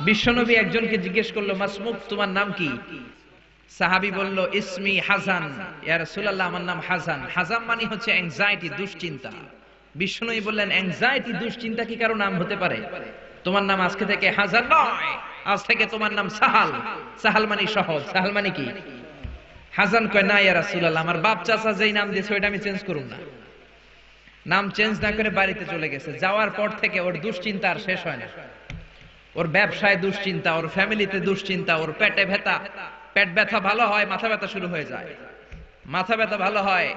বিশ্বনবী একজনকে জিজ্ঞেস করলো, মাসমুক, তোমার নাম কি? সাহাবী বলল, ইসমি হাসান ইয়া রাসূলুল্লাহ, আমার নাম হাসান। হাসান মানে হচ্ছে অ্যাংজাইটি, দুশ্চিন্তা। বিশ্বনবী বললেন, অ্যাংজাইটি, দুশ্চিন্তা কি কারো নাম হতে পারে? তোমার নাম আজকে থেকে হাসান নয়, আজ থেকে তোমার নাম সাহাল। সাহাল মানে সহজ। সাহাল মানে কি? হাসান কয়, না ইয়া রাসূলুল্লাহ, আমার বাপ চাচা যেই নাম দিয়েছে ওইটা আমি চেঞ্জ করুম না। নাম চেঞ্জ না করে বাড়িতে চলে গেছে। যাওয়ার পর থেকে ওর দুশ্চিন্তা আর শেষ হয় না। ওর ব্যবসায় দুশ্চিন্তা, ওর ফ্যামিলিতে দুশ্চিন্তা, ওর পেটে ব্যথা, পেট ব্যথা ভালো হয়, মাথা ব্যথা শুরু হয়ে যায়, মাথা ব্যথা ভালো হয়,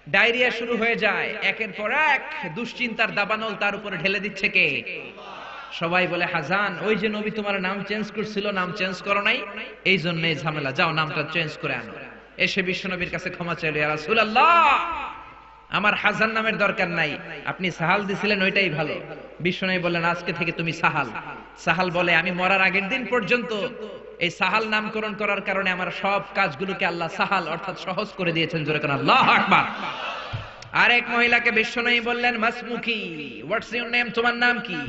ডায়রিয়া শুরু হয়ে যায়। একের পর এক দুশ্চিন্তার দাবানল তার উপরে ঢেলে দিচ্ছে কে? সবাই বলে, হাসান, ওই যে নবী তোমার নাম চেঞ্জ করছিল, নাম চেঞ্জ করো নাই, এই জন্য এই ঝামেলা, যাও নামটা চেঞ্জ করে আনো। এসে বিশ্বনবীর কাছে ক্ষমা চাইলো, ইয়া রাসূলুল্লাহ, আমার হাসান নামের দরকার নাই, আপনি সাহাল দিছিলেন ওইটাই ভালো। বিশ্বনবী বললেন, আজকে থেকে তুমি সাহাল। সাহাল বলে, আমি মরার আগের দিন পর্যন্ত এই সাহাল নামকরণ করার কারণে আমার সব কাজগুলোকে আল্লাহ সাহাল অর্থাৎ সহজ করে দিয়েছেন। জোরে কোন আল্লাহু আকবার। আরেক মহিলাকে বিশ্বনবী বললেন, মাসমুকি, হোয়াটস ইওর নেম, তোমার নাম কি?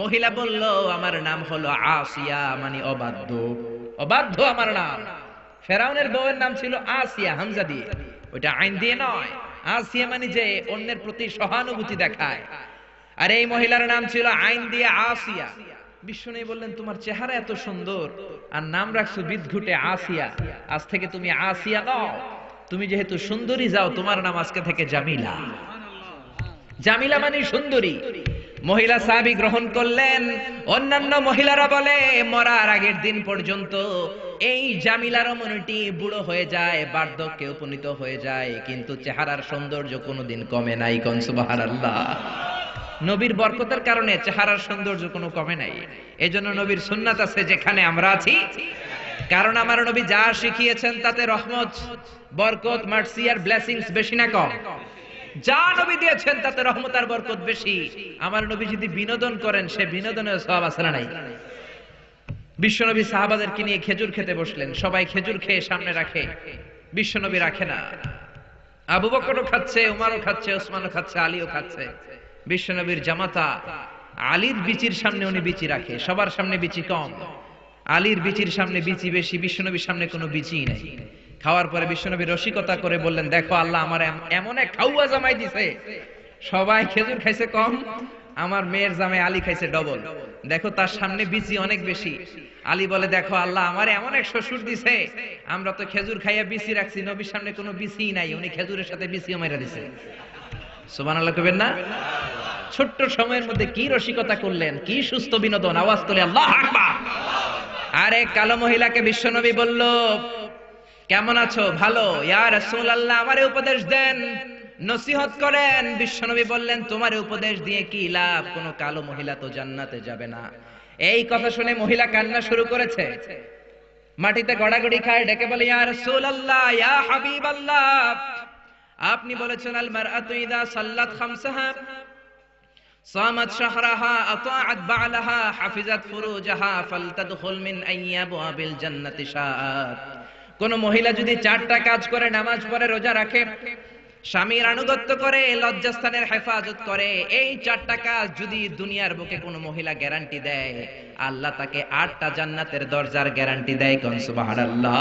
মহিলা বলল, আমার নাম হলো আসিয়া, মানে অবাধ্য। অবাধ্য আমার নাম। ফেরাউনের বউয়ের নাম ছিল আসিয়া, হামজা দিয়ে, ওইটা আইন দিয়ে নয়। আসিয়া মানে যে অন্যের প্রতি সহানুভূতি দেখায়। আর এই মহিলার নাম ছিল আইন দিয়ে আসিয়া। বিশ্বনবী বললেন, তোমার চেহারা এত সুন্দর আর নাম রাখছো বিদঘুটে আসিয়া, আজ থেকে তুমি আসিয়া নও, তুমি যেহেতু সুন্দরী, যাও, তোমার নাম আজকে থেকে জামিলা। জামিলা মানে সুন্দরী। মহিলা সাহাবী গ্রহণ করলেন। অন্যান্য মহিলারা বলে, মরার আগের দিন পর্যন্ত এই জামিলার রমণীটি বুড়ো হয়ে যায়, বার্ধক্যে উপনীত হয়ে যায়, কিন্তু চেহারার সৌন্দর্য কোনোদিন কমে নাই। কোন সুবহানাল্লাহ। নবীর বরকতের কারণে চেহারার সৌন্দর্য কোনো কমে নাই। এজন্য নবীর সুন্নাত আছে যেখানে আমরা আছি, কারণ আমার নবী যা শিখিয়েছেন তাতে রহমত, বরকত, মার্সি আর ব্লেসিংস বেশি না কম? যা নবী দিয়েছেন তাতে রহমত আর বরকত বেশি। আমার নবী যদি বিনোদন করেন, সে বিনোদনের সওয়াব আছে না নাই? বিশ্বনবী সাহাবাদেরকে নিয়ে খেজুর খেতে বসলেন। সবাই খেজুর খেয়ে সামনে রাখে, বিশ্বনবী রাখে না। আবু বকরও খাচ্ছে, উমারও খাচ্ছে, ওসমানও খাচ্ছে, আলীও খাচ্ছে। বিশ্বনবীর জামাতা আলীর বিচির সামনে উনি বিচি রাখে, সবার সামনে বিচি কম। আলীর বিচির সামনে বিচি বেশি, বিশ্বনবীর সামনে কোনো বিচি নাই। খাওয়ার পরে বিশ্বনবী রসিকতা করে বললেন, দেখো, আল্লাহ আমার এমন এক খাওয়া জামাই দিছে, সবাই খেজুর খাইছে কম, আমার মেয়ের জামাই আলী খাইছে ডবল। দেখো, তার সামনে বিচি অনেক বেশি। আলী বলে, দেখো, আল্লাহ আমার এমন এক শ্বশুর দিছে, আমরা তো খেজুর খাইয়া বিচি রাখছি, নবীর সামনে কোনো বিচি নাই, উনি খেজুরের সাথে বিচিও মাইরা দিছে। সুবহানাল্লাহ কইবেন না? ছোট্ট সময়ের মধ্যে কি রসিকতা করলেন, কি সুস্থ বিনোদন। আওয়াজ তোলে আল্লাহু আকবার। আরে কালো মহিলাকে বিশ্বনবী বলল, কেমন আছো? ভালো। ইয়া রাসূলুল্লাহ, আমারে উপদেশ দেন, নসিহত করেন। বিশ্বনবী বললেন, তোমারে উপদেশ দিয়ে কি লাভ? কোন কালো মহিলা তো জান্নাতে যাবে না। এই কথা শুনে মহিলা কান্না শুরু করেছে, মাটিতে গড়াগড়ি খায়, ডেকে বলে, ইয়া রাসূলুল্লাহ, ইয়া হাবিবাল্লাহ, আপনি বলেছেন, আল মারআতু ইযা সাল্লাত খামসাহা সামাত শাহরাহা আতাআত বা'লাহা হাফিজাত ফুরুজাহা ফালতাদখুল মিন আইয়াবিল জান্নাতি শাআত। কোন মহিলা যদি 4টা কাজ করে, নামাজ পড়ে, রোজা রাখে, স্বামীর আনুগত্য করে, লজ্জাস্থানের হেফাজত করে, এই 4টা কাজ যদি দুনিয়ার বুকে কোন মহিলা গ্যারান্টি দেয়, আল্লাহ তাকে 8টা জান্নাতের দরজার গ্যারান্টি দেয়। কোন সুবহানাল্লাহ।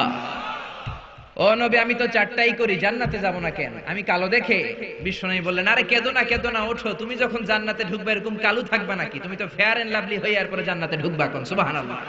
ও নবী, আমি তো 4টাই করি, জান্নাতে যাব না কেন? আমি কালো দেখে? বিশ্বনবী বললেন, আরে কেঁদো না, কেঁদো না, ওঠো, তুমি যখন জান্নাতে ঢুকবে এরকম কালো থাকবে নাকি? তুমি তো ফেয়ার এন্ড লাভলি হয়ে এরপরে জান্নাতে ঢুকবা। কোন সুবহানাল্লাহ।